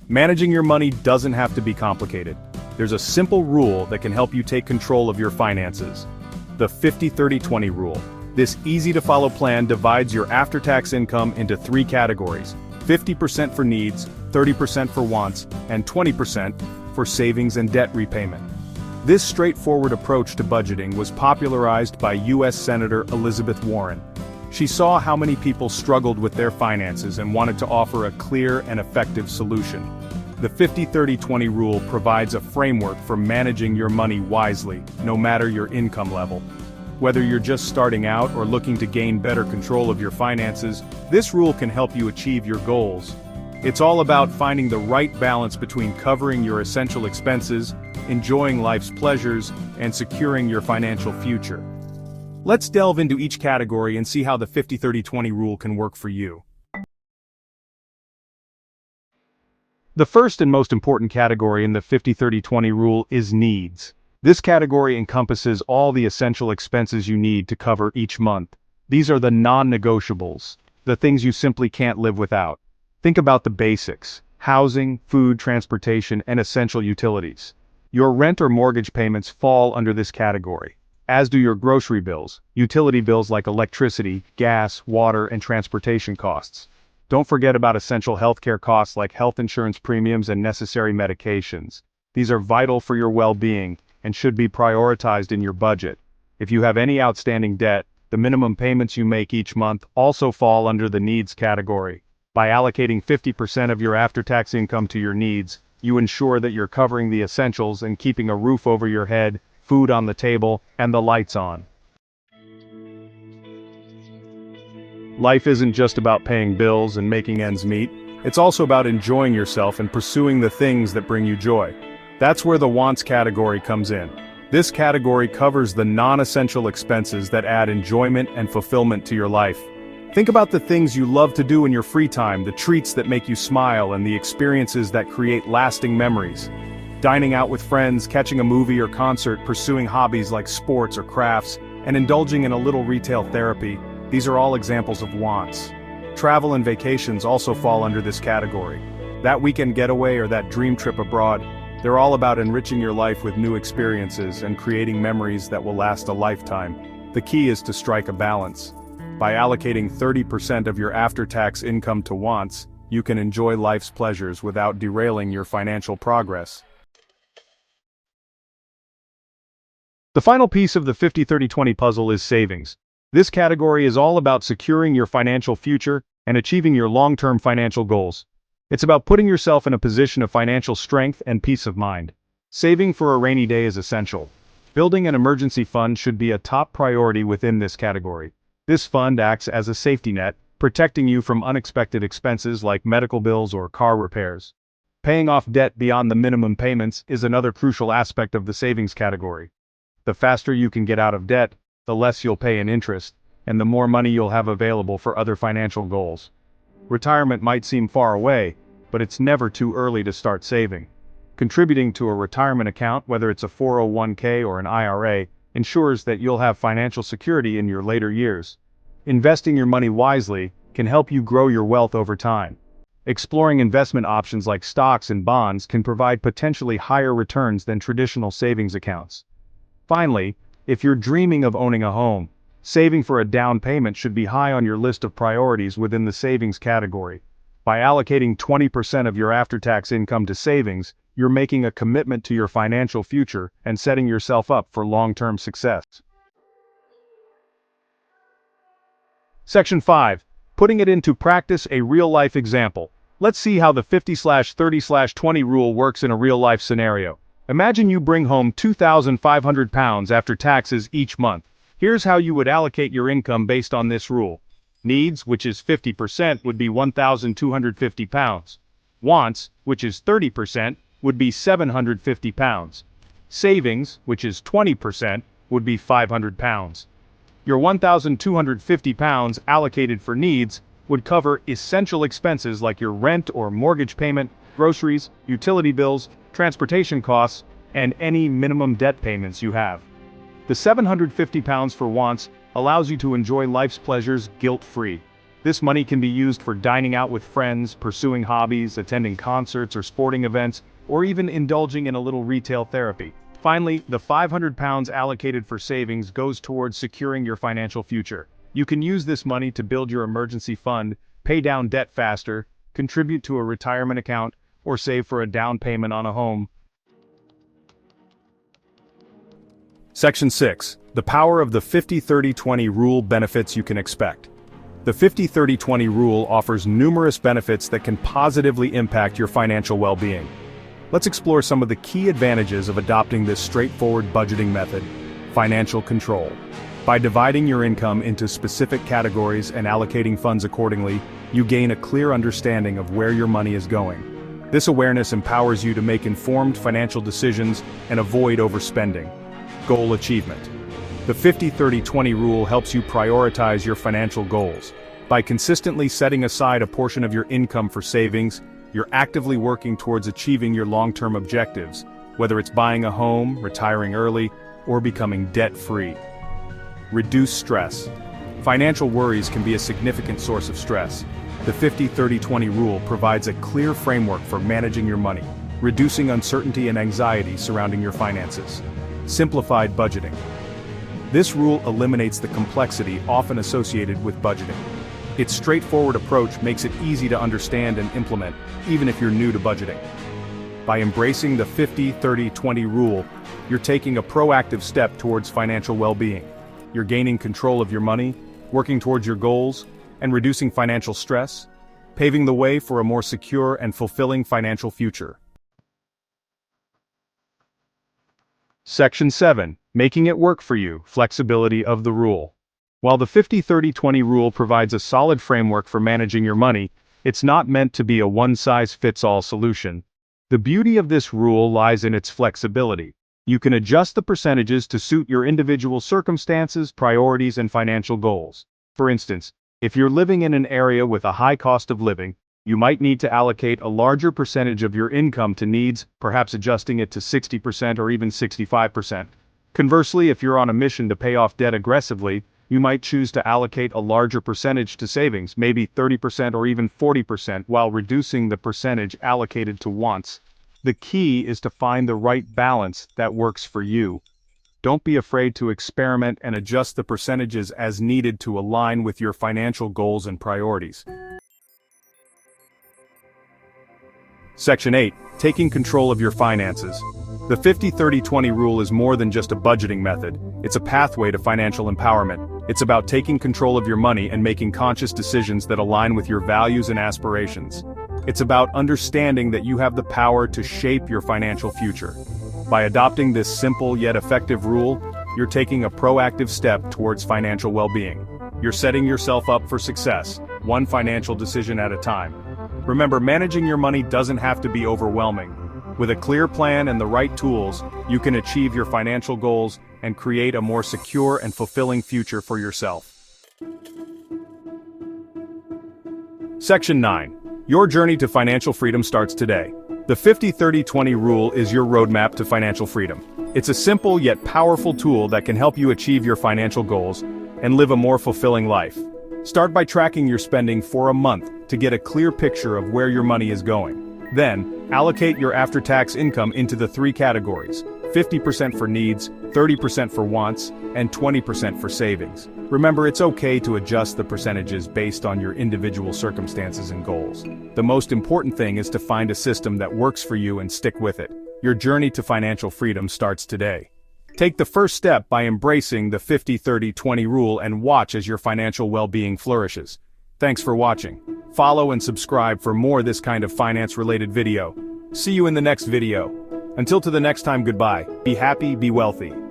Managing your money doesn't have to be complicated. There's a simple rule that can help you take control of your finances. The 50-30-20 rule. This easy-to-follow plan divides your after-tax income into 3 categories: 50% for needs, 30% for wants, and 20% for savings and debt repayment. This straightforward approach to budgeting was popularized by U.S. Senator Elizabeth Warren. She saw how many people struggled with their finances and wanted to offer a clear and effective solution. The 50-30-20 rule provides a framework for managing your money wisely, no matter your income level. Whether you're just starting out or looking to gain better control of your finances, this rule can help you achieve your goals. It's all about finding the right balance between covering your essential expenses, enjoying life's pleasures, and securing your financial future. Let's delve into each category and see how the 50-30-20 rule can work for you. The first and most important category in the 50-30-20 rule is needs. This category encompasses all the essential expenses you need to cover each month. These are the non-negotiables, the things you simply can't live without. Think about the basics: housing, food, transportation, and essential utilities. Your rent or mortgage payments fall under this category, as do your grocery bills, utility bills like electricity, gas, water, and transportation costs. Don't forget about essential healthcare costs like health insurance premiums and necessary medications. These are vital for your well-being and should be prioritized in your budget. If you have any outstanding debt, the minimum payments you make each month also fall under the needs category. By allocating 50% of your after-tax income to your needs, you ensure that you're covering the essentials and keeping a roof over your head, food on the table, and the lights on. Life isn't just about paying bills and making ends meet. It's also about enjoying yourself and pursuing the things that bring you joy. That's where the wants category comes in. This category covers the non-essential expenses that add enjoyment and fulfillment to your life. Think about the things you love to do in your free time, the treats that make you smile, and the experiences that create lasting memories. Dining out with friends, catching a movie or concert, pursuing hobbies like sports or crafts, and indulging in a little retail therapy. These are all examples of wants. Travel and vacations also fall under this category. That weekend getaway or that dream trip abroad, they're all about enriching your life with new experiences and creating memories that will last a lifetime. The key is to strike a balance. By allocating 30% of your after-tax income to wants, you can enjoy life's pleasures without derailing your financial progress. The final piece of the 50-30-20 puzzle is savings. This category is all about securing your financial future and achieving your long-term financial goals. It's about putting yourself in a position of financial strength and peace of mind. Saving for a rainy day is essential. Building an emergency fund should be a top priority within this category. This fund acts as a safety net, protecting you from unexpected expenses like medical bills or car repairs. Paying off debt beyond the minimum payments is another crucial aspect of the savings category. The faster you can get out of debt, the less you'll pay in interest, and the more money you'll have available for other financial goals. Retirement might seem far away, but it's never too early to start saving. Contributing to a retirement account, whether it's a 401k or an IRA, ensures that you'll have financial security in your later years. Investing your money wisely can help you grow your wealth over time. Exploring investment options like stocks and bonds can provide potentially higher returns than traditional savings accounts. Finally, if you're dreaming of owning a home, saving for a down payment should be high on your list of priorities within the savings category. By allocating 20% of your after-tax income to savings, you're making a commitment to your financial future and setting yourself up for long-term success. Section 5. Putting it into practice, a real-life example. Let's see how the 50-30-20 rule works in a real-life scenario. Imagine you bring home £2,500 after taxes each month. Here's how you would allocate your income based on this rule. Needs, which is 50%, would be £1,250. Wants, which is 30%, would be £750. Savings, which is 20%, would be £500. Your £1,250 allocated for needs would cover essential expenses like your rent or mortgage payment, groceries, utility bills, transportation costs, and any minimum debt payments you have. The £750 for wants allows you to enjoy life's pleasures guilt-free. This money can be used for dining out with friends, pursuing hobbies, attending concerts or sporting events, or even indulging in a little retail therapy. Finally, the £500 allocated for savings goes towards securing your financial future. You can use this money to build your emergency fund, pay down debt faster, contribute to a retirement account, or save for a down payment on a home. Section 6. The power of the 50-30-20 rule benefits you can expect. The 50-30-20 rule offers numerous benefits that can positively impact your financial well-being. Let's explore some of the key advantages of adopting this straightforward budgeting method: financial control. By dividing your income into specific categories and allocating funds accordingly, you gain a clear understanding of where your money is going. This awareness empowers you to make informed financial decisions and avoid overspending. Goal achievement. The 50-30-20 rule helps you prioritize your financial goals. By consistently setting aside a portion of your income for savings, you're actively working towards achieving your long-term objectives, whether it's buying a home, retiring early, or becoming debt-free. Reduce stress. Financial worries can be a significant source of stress. The 50-30-20 rule provides a clear framework for managing your money, reducing uncertainty and anxiety surrounding your finances. Simplified budgeting. This rule eliminates the complexity often associated with budgeting. Its straightforward approach makes it easy to understand and implement, even if you're new to budgeting. By embracing the 50-30-20 rule, you're taking a proactive step towards financial well-being. You're gaining control of your money, working towards your goals, and reducing financial stress, paving the way for a more secure and fulfilling financial future. Section 7. Making it work for you, flexibility of the rule. While the 50-30-20 rule provides a solid framework for managing your money, it's not meant to be a one-size-fits-all solution. The beauty of this rule lies in its flexibility. You can adjust the percentages to suit your individual circumstances, priorities, and financial goals. For instance, if you're living in an area with a high cost of living, you might need to allocate a larger percentage of your income to needs, perhaps adjusting it to 60% or even 65%. Conversely, if you're on a mission to pay off debt aggressively, you might choose to allocate a larger percentage to savings, maybe 30% or even 40%, while reducing the percentage allocated to wants. The key is to find the right balance that works for you. Don't be afraid to experiment and adjust the percentages as needed to align with your financial goals and priorities. Section 8. Taking control of your finances. The 50-30-20 rule is more than just a budgeting method. It's a pathway to financial empowerment. It's about taking control of your money and making conscious decisions that align with your values and aspirations. It's about understanding that you have the power to shape your financial future. By adopting this simple yet effective rule, you're taking a proactive step towards financial well-being. You're setting yourself up for success, one financial decision at a time. Remember, managing your money doesn't have to be overwhelming. With a clear plan and the right tools, you can achieve your financial goals and create a more secure and fulfilling future for yourself. Section 9. Your journey to financial freedom starts today. The 50-30-20 rule is your roadmap to financial freedom. It's a simple yet powerful tool that can help you achieve your financial goals and live a more fulfilling life. Start by tracking your spending for a month to get a clear picture of where your money is going. Then, allocate your after-tax income into the three categories: 50% for needs, 30% for wants, and 20% for savings. Remember, it's okay to adjust the percentages based on your individual circumstances and goals. The most important thing is to find a system that works for you and stick with it. Your journey to financial freedom starts today. Take the first step by embracing the 50-30-20 rule and watch as your financial well-being flourishes. Thanks for watching. Follow and subscribe for more this kind of finance-related video. See you in the next video. Until to the next time, goodbye. Be happy, be wealthy.